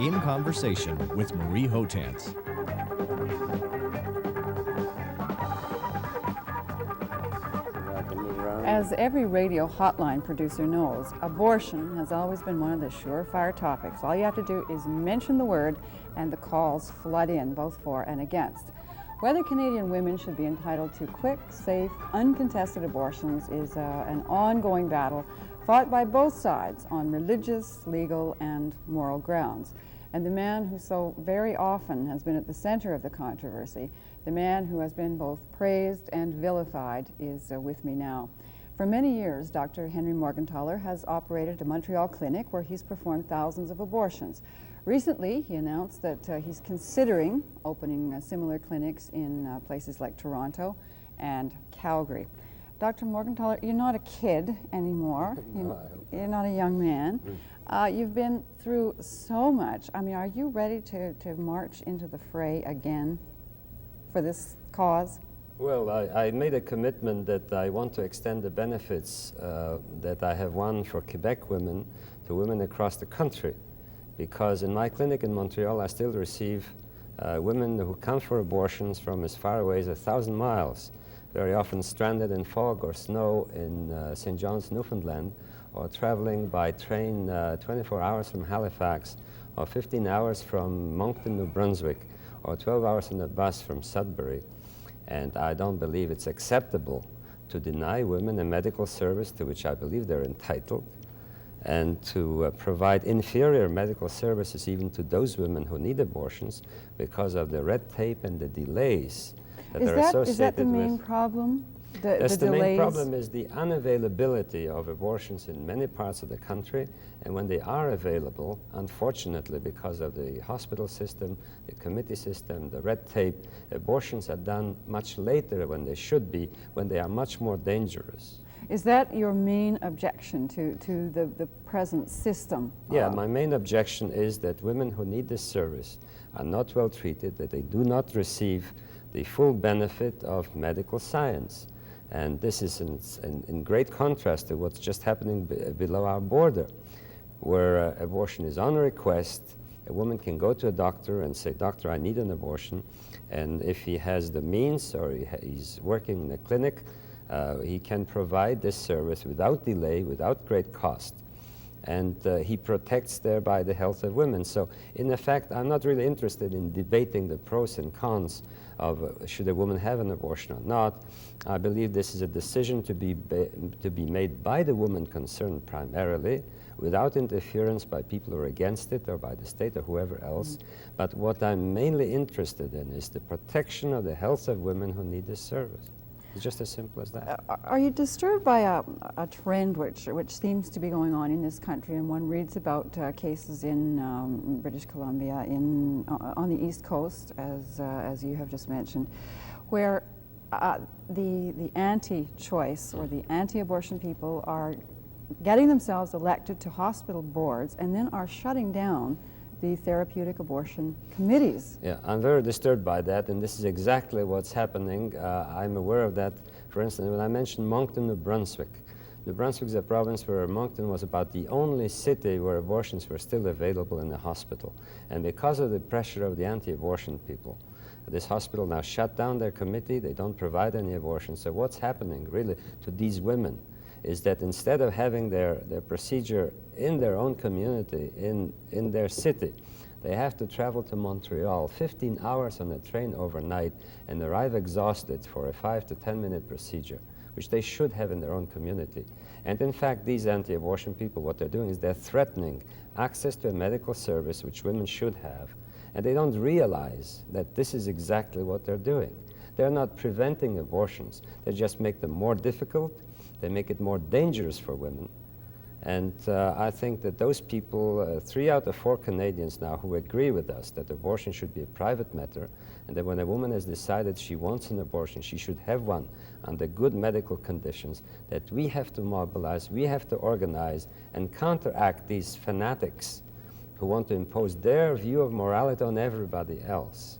In Conversation with Marie Hohtanz. As every radio hotline producer knows, abortion has always been one of the surefire topics. All you have to do is mention the word and the calls flood in, both for and against. Whether Canadian women should be entitled to quick, safe, uncontested abortions is an ongoing battle fought by both sides on religious, legal, and moral grounds. And the man who so very often has been at the center of the controversy, the man who has been both praised and vilified, is with me now. For many years, Dr. Henry Morgentaler has operated a Montreal clinic where he's performed thousands of abortions. Recently, he announced that he's considering opening similar clinics in places like Toronto and Calgary. Dr. Morgentaler, you're not a kid anymore. You're not a young man. You've been through so much. I mean, are you ready to march into the fray again for this cause? Well, I made a commitment that I want to extend the benefits that I have won for Quebec women to women across the country. Because in my clinic in Montreal, I still receive women who come for abortions from as far away as 1,000 miles, very often stranded in fog or snow in St. John's, Newfoundland, or traveling by train 24 hours from Halifax, or 15 hours from Moncton, New Brunswick, or 12 hours in a bus from Sudbury. And I don't believe it's acceptable to deny women a medical service to which I believe they're entitled, and to provide inferior medical services even to those women who need abortions because of the red tape and the delays that are associated with. Is that the main problem? Yes, the delays? main problem is the unavailability of abortions in many parts of the country, and when they are available, unfortunately, because of the hospital system, the committee system, the red tape, abortions are done much later when they should be, when they are much more dangerous. Is that your main objection to the present system? Yeah, my main objection is that women who need this service are not well treated, that they do not receive the full benefit of medical science. And this is in great contrast to what's just happening below our border, where abortion is on request. A woman can go to a doctor and say, "Doctor, I need an abortion." And if he has the means or he's working in a clinic, he can provide this service without delay, without great cost. And he protects thereby the health of women. So in effect, I'm not really interested in debating the pros and cons of should a woman have an abortion or not. I believe this is a decision to be made by the woman concerned primarily, without interference by people who are against it or by the state or whoever else. But what I'm mainly interested in is the protection of the health of women who need this service. It's just as simple as that. Are you disturbed by a trend which seems to be going on in this country, and one reads about cases in British Columbia, on the East Coast, as you have just mentioned, where the anti-choice or the anti-abortion people are getting themselves elected to hospital boards and then are shutting down the therapeutic abortion committees? Yeah, I'm very disturbed by that, and this is exactly what's happening. I'm aware of that. For instance, when I mentioned Moncton, New Brunswick. New Brunswick is a province where Moncton was about the only city where abortions were still available in the hospital. And because of the pressure of the anti-abortion people, this hospital now shut down their committee. They don't provide any abortions. So what's happening really to these women is that instead of having their procedure in their own community, in their city, they have to travel to Montreal, 15 hours on a train overnight, and arrive exhausted for a 5 to 10 minute procedure, which they should have in their own community. And in fact, these anti-abortion people, what they're doing is they're threatening access to a medical service which women should have, and they don't realize that this is exactly what they're doing. They're not preventing abortions, they just make them more difficult. They make it more dangerous for women. And I think that those people, 3 out of 4 Canadians now who agree with us that abortion should be a private matter, and that when a woman has decided she wants an abortion, she should have one under good medical conditions, that we have to mobilize, we have to organize and counteract these fanatics who want to impose their view of morality on everybody else.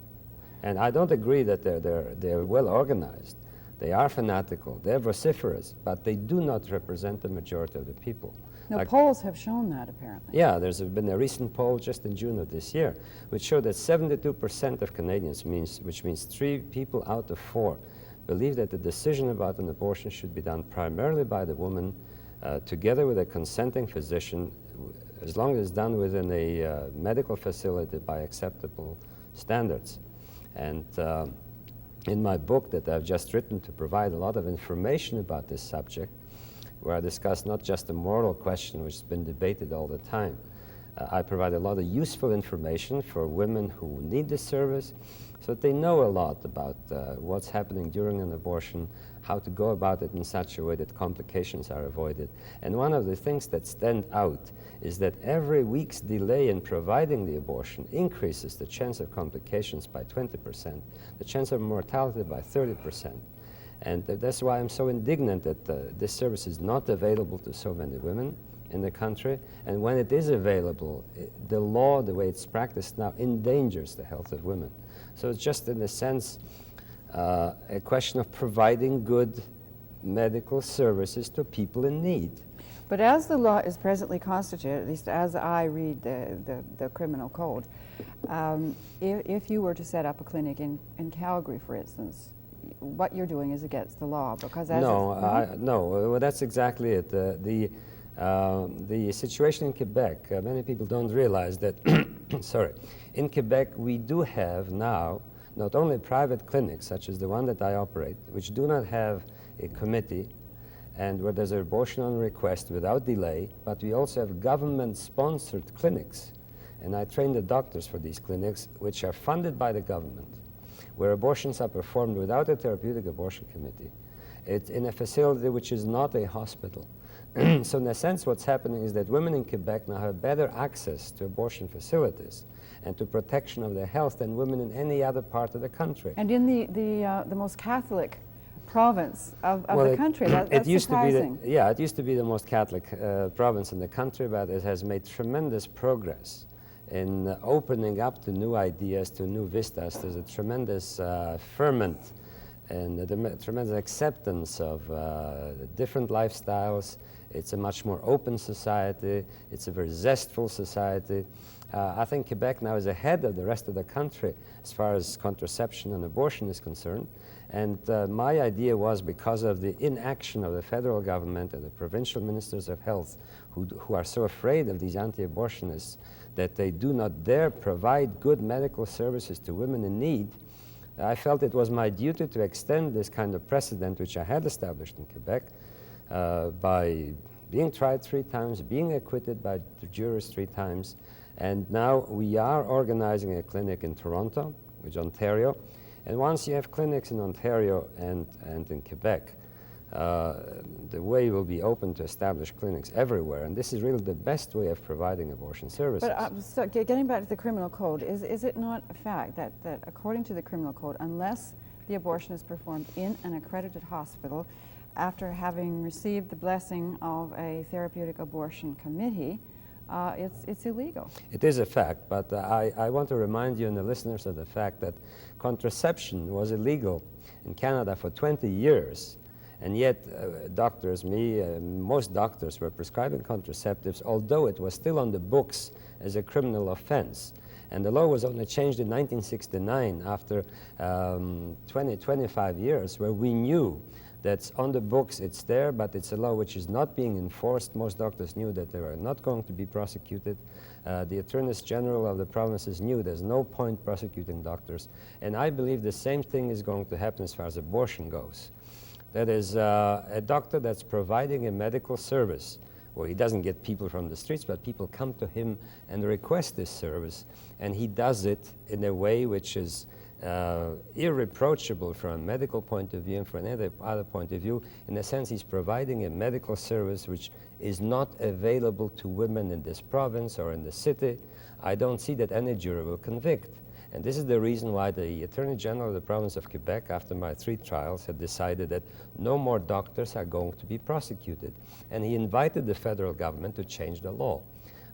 And I don't agree that they're well organized. They are fanatical, they're vociferous, but they do not represent the majority of the people. No, polls have shown that, apparently. Yeah, there's been a recent poll just in June of this year, which showed that 72% of Canadians, which means 3 people out of 4, believe that the decision about an abortion should be done primarily by the woman, together with a consenting physician, as long as it's done within a medical facility by acceptable standards. And in my book that I've just written to provide a lot of information about this subject, where I discuss not just the moral question which has been debated all the time, I provide a lot of useful information for women who need this service so that they know a lot about what's happening during an abortion, how to go about it in such a way that complications are avoided. And one of the things that stand out is that every week's delay in providing the abortion increases the chance of complications by 20%, the chance of mortality by 30%. And that's why I'm so indignant that this service is not available to so many women in the country. And when it is available, the law, the way it's practiced now, endangers the health of women. So it's just, in a sense, a question of providing good medical services to people in need. But as the law is presently constituted, at least as I read the criminal code, if you were to set up a clinic in Calgary, for instance, what you're doing is against the law, because as no, well, that's exactly it. The situation in Quebec, many people don't realize that, sorry, in Quebec we do have now not only private clinics, such as the one that I operate, which do not have a committee and where there's an abortion on request without delay, but we also have government-sponsored clinics. And I train the doctors for these clinics, which are funded by the government, where abortions are performed without a therapeutic abortion committee. It's in a facility which is not a hospital. So in a sense, what's happening is that women in Quebec now have better access to abortion facilities and to protection of their health than women in any other part of the country. And in the most Catholic province of the country, that's surprising. It used to be the most Catholic province in the country, but it has made tremendous progress in opening up to new ideas, to new vistas. There's a tremendous ferment and a tremendous acceptance of different lifestyles. It's a much more open society. It's a very zestful society. I think Quebec now is ahead of the rest of the country as far as contraception and abortion is concerned. And my idea was, because of the inaction of the federal government and the provincial ministers of health who are so afraid of these anti-abortionists that they do not dare provide good medical services to women in need, I felt it was my duty to extend this kind of precedent, which I had established in Quebec, by being tried 3 times, being acquitted by the jurors 3 times, and now we are organizing a clinic in Toronto, which is Ontario. And once you have clinics in Ontario and in Quebec, the way will be open to establish clinics everywhere, and this is really the best way of providing abortion services. But so getting back to the criminal code, is it not a fact that according to the criminal code, unless the abortion is performed in an accredited hospital after having received the blessing of a therapeutic abortion committee, it's illegal? It is a fact, but I want to remind you and the listeners of the fact that contraception was illegal in Canada for 20 years. And yet, doctors, most doctors were prescribing contraceptives, although it was still on the books as a criminal offense. And the law was only changed in 1969 after 25 years, where we knew that's on the books, it's there, but it's a law which is not being enforced. Most doctors knew that they were not going to be prosecuted. The attorneys general of the provinces knew there's no point prosecuting doctors. And I believe the same thing is going to happen as far as abortion goes. That is, a doctor that's providing a medical service where he doesn't get people from the streets, but people come to him and request this service, and he does it in a way which is irreproachable from a medical point of view and from any other point of view. In a sense, he's providing a medical service which is not available to women in this province or in the city. I don't see that any jury will convict. And this is the reason why the Attorney General of the province of Quebec, after my 3 trials, had decided that no more doctors are going to be prosecuted. And he invited the federal government to change the law.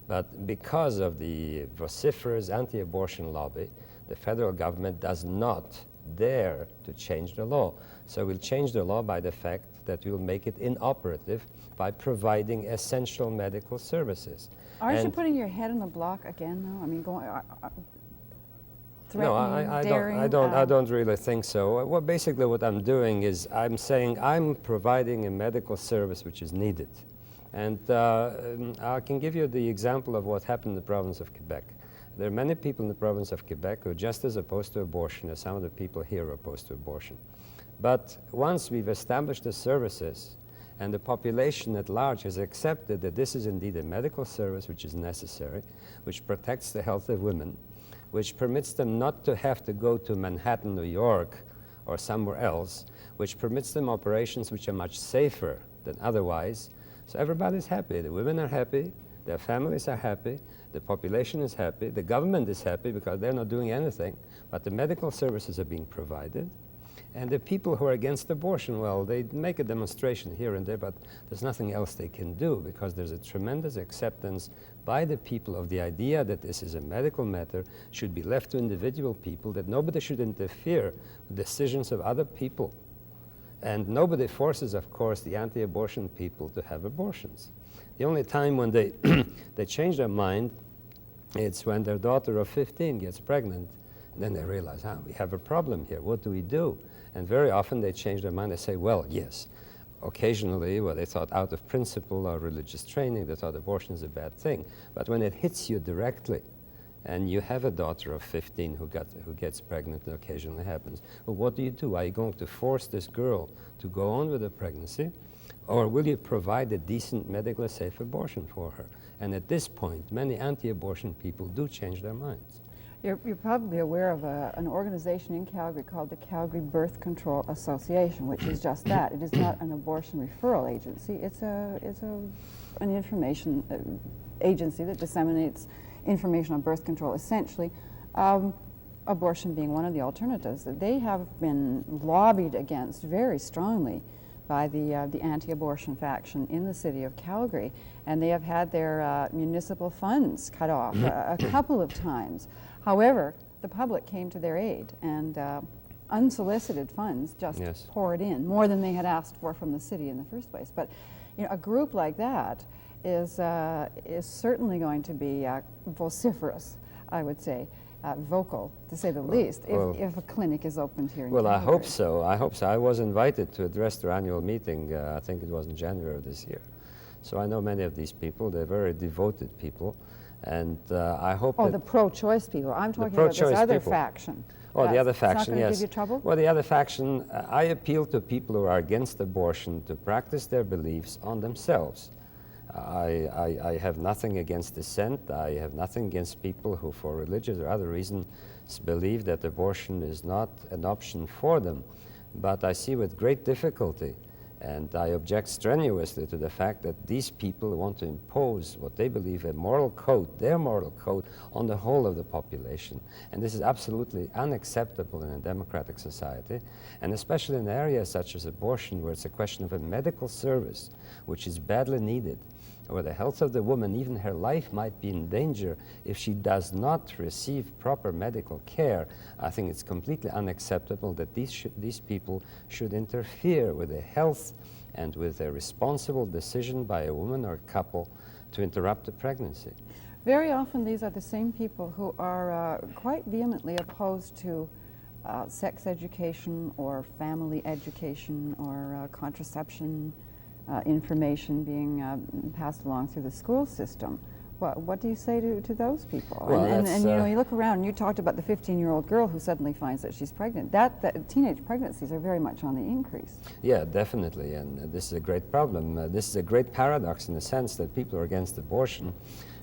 But because of the vociferous anti-abortion lobby, the federal government does not dare to change the law. So we'll change the law by the fact that we'll make it inoperative by providing essential medical services. Aren't you And putting your head on the block again, though? I mean, threatening, no, I daring? I don't really think so. Well, basically what I'm doing is I'm saying I'm providing a medical service which is needed. And I can give you the example of what happened in the province of Quebec. There are many people in the province of Quebec who are just as opposed to abortion as some of the people here are opposed to abortion. But once we've established the services and the population at large has accepted that this is indeed a medical service which is necessary, which protects the health of women, which permits them not to have to go to Manhattan, New York, or somewhere else, which permits them operations which are much safer than otherwise. So everybody's happy. The women are happy, their families are happy, the population is happy, the government is happy because they're not doing anything, but the medical services are being provided. And the people who are against abortion, well, they make a demonstration here and there, but there's nothing else they can do because there's a tremendous acceptance by the people of the idea that this is a medical matter, should be left to individual people, that nobody should interfere with decisions of other people. And nobody forces, of course, the anti-abortion people to have abortions. The only time when they, they change their mind, it's when their daughter of 15 gets pregnant. And then they realize, we have a problem here. What do we do? And very often they change their mind. They say, well, yes. Occasionally, well, they thought out of principle or religious training, they thought abortion is a bad thing. But when it hits you directly, and you have a daughter of 15 who gets pregnant, and occasionally happens, well, what do you do? Are you going to force this girl to go on with the pregnancy? Or will you provide a decent, medically safe abortion for her? And at this point, many anti-abortion people do change their minds. You're probably aware of an organization in Calgary called the Calgary Birth Control Association, which is just that. It is not an abortion referral agency. It's an information agency that disseminates information on birth control, essentially, abortion being one of the alternatives. They have been lobbied against very strongly by the anti-abortion faction in the city of Calgary, and they have had their municipal funds cut off a couple of times. However, the public came to their aid, and unsolicited funds just poured in, more than they had asked for from the city in the first place. But you know, a group like that is certainly going to be vociferous, I would say, vocal, to say the least, if a clinic is opened here in Calgary. I hope so. I hope so. I was invited to address their annual meeting, I think it was in January of this year. So I know many of these people. They're very devoted people. And I hope that... the pro-choice people. I'm talking about this other faction. Oh, the other faction, yes. It's not going to give you trouble? Well, the other faction, I appeal to people who are against abortion to practice their beliefs on themselves. I have nothing against dissent. I have nothing against people who, for religious or other reasons, believe that abortion is not an option for them. But I see with great difficulty, and I object strenuously to the fact that these people want to impose what they believe a moral code, their moral code, on the whole of the population. And this is absolutely unacceptable in a democratic society, and especially in areas such as abortion, where it's a question of a medical service which is badly needed, where the health of the woman, even her life, might be in danger if she does not receive proper medical care. I think it's completely unacceptable that these people should interfere with the health and with a responsible decision by a woman or a couple to interrupt a pregnancy. Very often these are the same people who are quite vehemently opposed to sex education or family education or contraception information being passed along through the school system. What do you say to those people? Well, and you know, you look around and you talked about the 15-year-old girl who suddenly finds that she's pregnant. That teenage pregnancies are very much on the increase. Yeah, definitely, and this is a great problem. This is a great paradox in the sense that people who are against abortion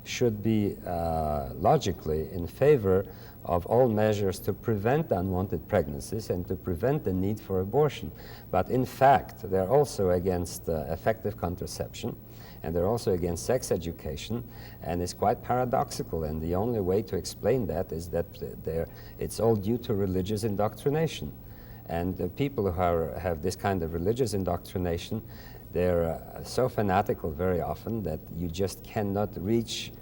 should be logically in favor of all measures to prevent unwanted pregnancies and to prevent the need for abortion. But in fact, they're also against effective contraception, and they're also against sex education, and it's quite paradoxical, and the only way to explain that is that it's all due to religious indoctrination. And the people who have this kind of religious indoctrination, they're so fanatical very often that you just cannot reach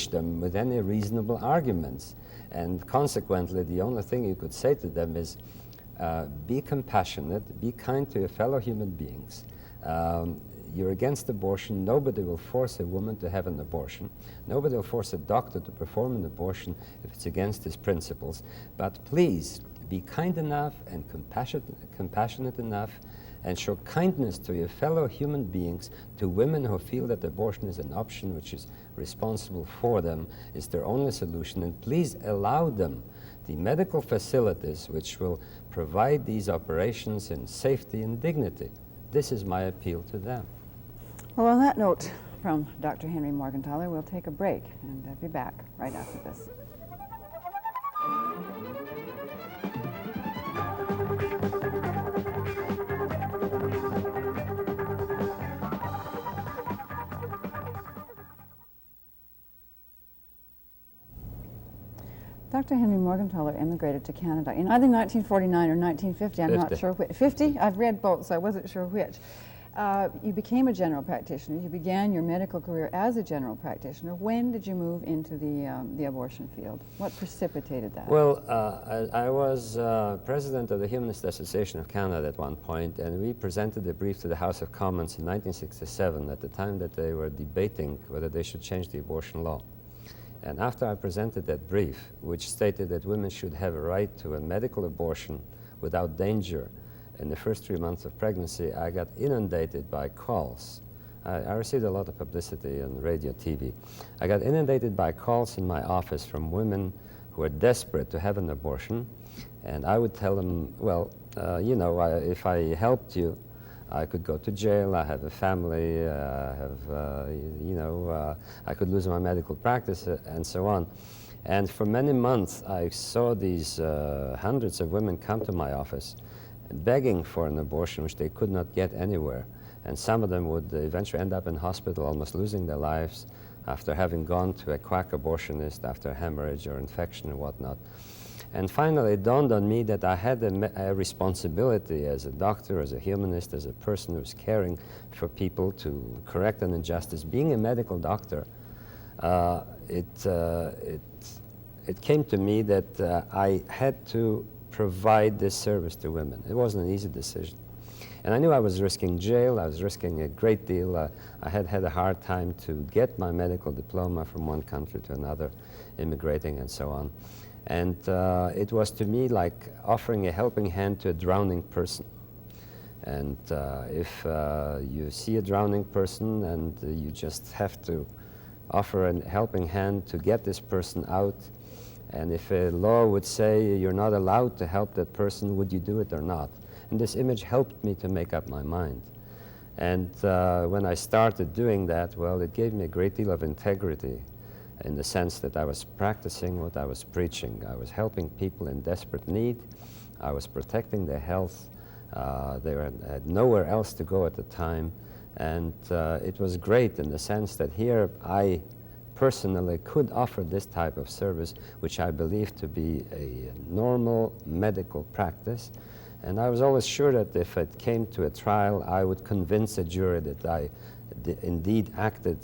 them with any reasonable arguments. And consequently, the only thing you could say to them is, be compassionate, be kind to your fellow human beings. You're against abortion. Nobody will force a woman to have an abortion. Nobody will force a doctor to perform an abortion if it's against his principles. But please, be kind enough and compassionate enough and show kindness to your fellow human beings, to women who feel that abortion is an option which is responsible for them, is their only solution, and please allow them the medical facilities which will provide these operations in safety and dignity. This is my appeal to them. Well, on that note from Dr. Henry Morgentaler, we'll take a break and be back right after this. Dr. Henry Morgentaler immigrated to Canada in either 1949 or 1950. I'm not sure which. 50? I've read both, so I wasn't sure which. You became a general practitioner. You began your medical career as a general practitioner. When did you move into the abortion field? What precipitated that? Well, I was president of the Humanist Association of Canada at one point, and we presented a brief to the House of Commons in 1967 at the time that they were debating whether they should change the abortion law. And after I presented that brief, which stated that women should have a right to a medical abortion without danger in the first 3 months of pregnancy, I got inundated by calls. I received a lot of publicity on radio, TV. I got inundated by calls in my office from women who were desperate to have an abortion. And I would tell them, well, you know, if I helped you, I could go to jail, I have a family, I could lose my medical practice, and so on. And for many months, I saw these hundreds of women come to my office begging for an abortion, which they could not get anywhere. And some of them would eventually end up in hospital, almost losing their lives after having gone to a quack abortionist after hemorrhage or infection and whatnot. And finally, it dawned on me that I had a responsibility as a doctor, as a humanist, as a person who's caring for people to correct an injustice. Being a medical doctor, it came to me that I had to provide this service to women. It wasn't an easy decision. And I knew I was risking jail, I was risking a great deal. I had had a hard time to get my medical diploma from one country to another, immigrating and so on. And it was to me like offering a helping hand to a drowning person. And if you see a drowning person and you just have to offer a helping hand to get this person out, and if a law would say you're not allowed to help that person, would you do it or not? And this image helped me to make up my mind. And when I started doing that, well, it gave me a great deal of integrity, in the sense that I was practicing what I was preaching. I was helping people in desperate need. I was protecting their health. They had nowhere else to go at the time. And it was great in the sense that here I personally could offer this type of service, which I believe to be a normal medical practice. And I was always sure that if it came to a trial, I would convince a jury that I indeed acted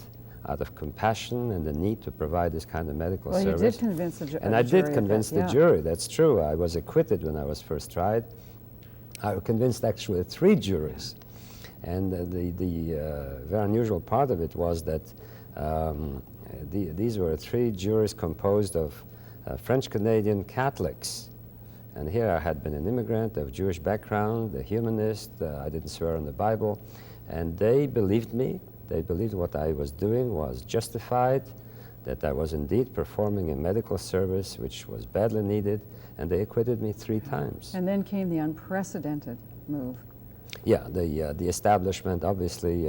out of compassion and the need to provide this kind of medical service. Well, you did convince the jury. And I did convince the jury, that's true. I was acquitted when I was first tried. I convinced actually 3 juries. And the very unusual part of it was that these were 3 juries composed of French-Canadian Catholics. And here I had been an immigrant of Jewish background, a humanist, I didn't swear on the Bible, and they believed me. They believed what I was doing was justified, that I was indeed performing a medical service which was badly needed, and they acquitted me 3 times. And then came the unprecedented move. Yeah, the establishment, obviously,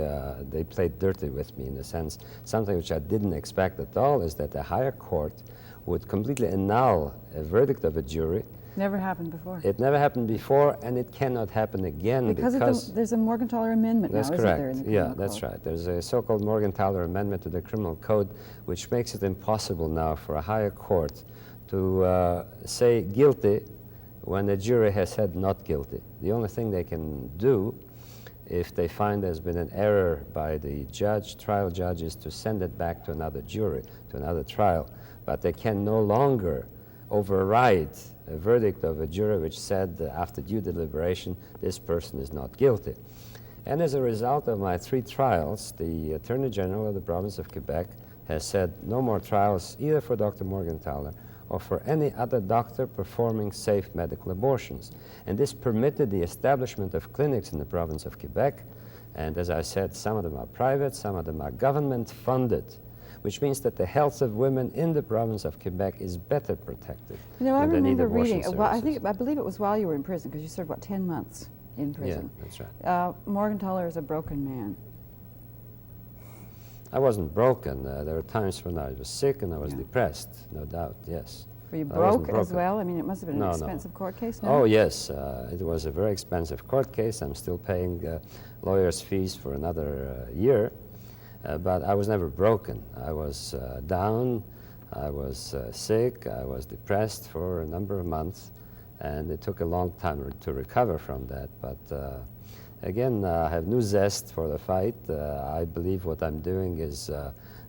they played dirty with me in a sense. Something which I didn't expect at all is that a higher court would completely annul a verdict of a jury. Never happened before. It never happened before, and it cannot happen again because there's a Morgentaler amendment now, that's isn't correct. there? In the yeah, criminal that's code? right. There's a so-called Morgentaler amendment to the criminal code, which makes it impossible now for a higher court to say guilty when the jury has said not guilty. The only thing they can do, if they find there's been an error by the trial judge, is to send it back to another jury, to another trial. But they can no longer override verdict of a jury which said after due deliberation, this person is not guilty. And as a result of my 3 trials, the Attorney General of the province of Quebec has said no more trials either for Dr. Morgentaler or for any other doctor performing safe medical abortions. And this permitted the establishment of clinics in the province of Quebec. And as I said, some of them are private, some of them are government funded, which means that the health of women in the province of Quebec is better protected. You know, I when they need remember abortion reading, well, services. I believe it was while you were in prison, because you served, what, 10 months in prison. Yeah, that's right. Morgentaler is a broken man. I wasn't broken. There were times when I was sick and I was depressed, no doubt, yes. Were you But I wasn't broke as broken. well? I mean, it must have been an No, expensive court case, no? Oh, yes. It was a very expensive court case. I'm still paying lawyers' fees for another year. But I was never broken. I was down, I was sick, I was depressed for a number of months, and it took a long time to recover from that. But again, I have new zest for the fight. I believe what I'm doing is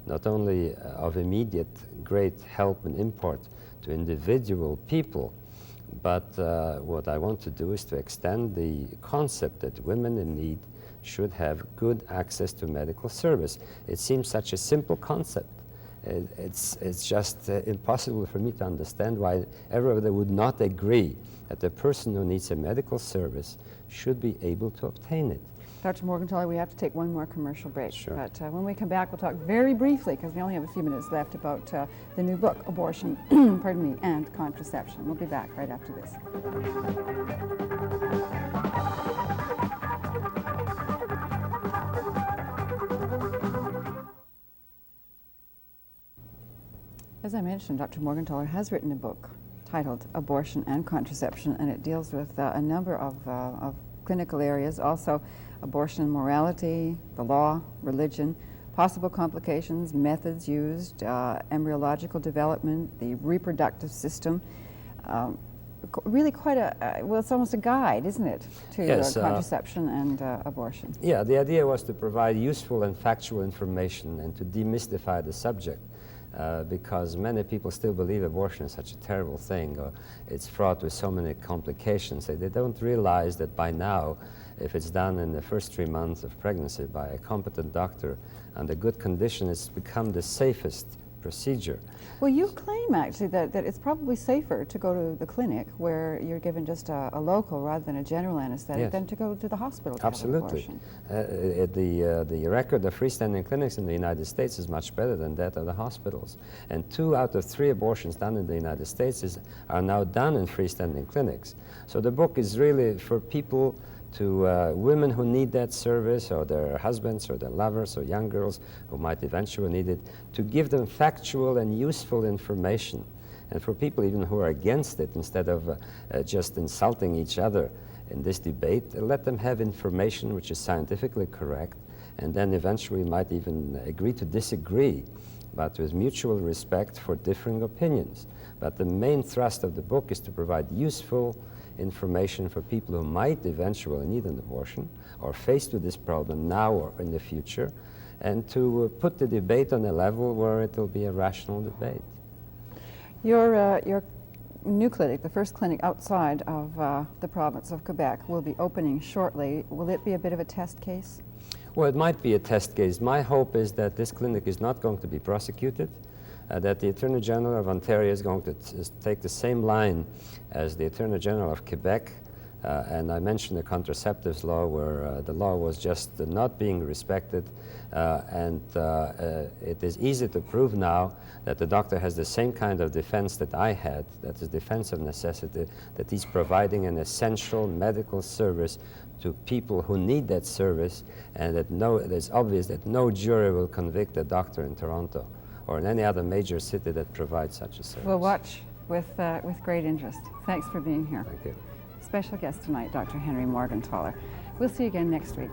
not only of immediate great help and import to individual people, but what I want to do is to extend the concept that women in need should have good access to medical service. It seems such a simple concept. It's just impossible for me to understand why everybody would not agree that the person who needs a medical service should be able to obtain it. Dr. Morgentaler, we have to take one more commercial break. Sure. But when we come back, we'll talk very briefly, because we only have a few minutes left, about the new book, Abortion, pardon me, and Contraception. We'll be back right after this. As I mentioned, Dr. Morgentaler has written a book titled Abortion and Contraception, and it deals with a number of clinical areas, also abortion and morality, the law, religion, possible complications, methods used, embryological development, the reproductive system. Really quite a, well, it's almost a guide, isn't it, to Yes, contraception and abortion? Yeah, the idea was to provide useful and factual information and to demystify the subject. Because many people still believe abortion is such a terrible thing, or it's fraught with so many complications. They don't realize that by now, if it's done in the first 3 months of pregnancy by a competent doctor under good condition, it's become the safest procedure. Well, you claim actually that it's probably safer to go to the clinic where you're given just a local rather than a general anesthetic, Yes. than to go to the hospital to Absolutely. have an abortion. The record of freestanding clinics in the United States is much better than that of the hospitals. And 2 out of 3 abortions done in the United States are now done in freestanding clinics. So the book is really for people, to women who need that service, or their husbands or their lovers or young girls who might eventually need it, to give them factual and useful information. And for people even who are against it, instead of just insulting each other in this debate, let them have information which is scientifically correct, and then eventually might even agree to disagree, but with mutual respect for differing opinions. But the main thrust of the book is to provide useful information for people who might eventually need an abortion or faced with this problem now or in the future, and to put the debate on a level where it will be a rational debate. Your new clinic, the first clinic outside of the province of Quebec, will be opening shortly. Will it be a bit of a test case? Well, it might be a test case. My hope is that this clinic is not going to be prosecuted, that the Attorney General of Ontario is going to take the same line as the Attorney General of Quebec. And I mentioned the contraceptives law, where the law was just not being respected. And it is easy to prove now that the doctor has the same kind of defense that I had, that is defense of necessity, that he's providing an essential medical service to people who need that service, and that it's obvious that no jury will convict a doctor in Toronto or in any other major city that provides such a service. We'll watch with great interest. Thanks for being here. Thank you. Special guest tonight, Dr. Henry Morgentaler. We'll see you again next week.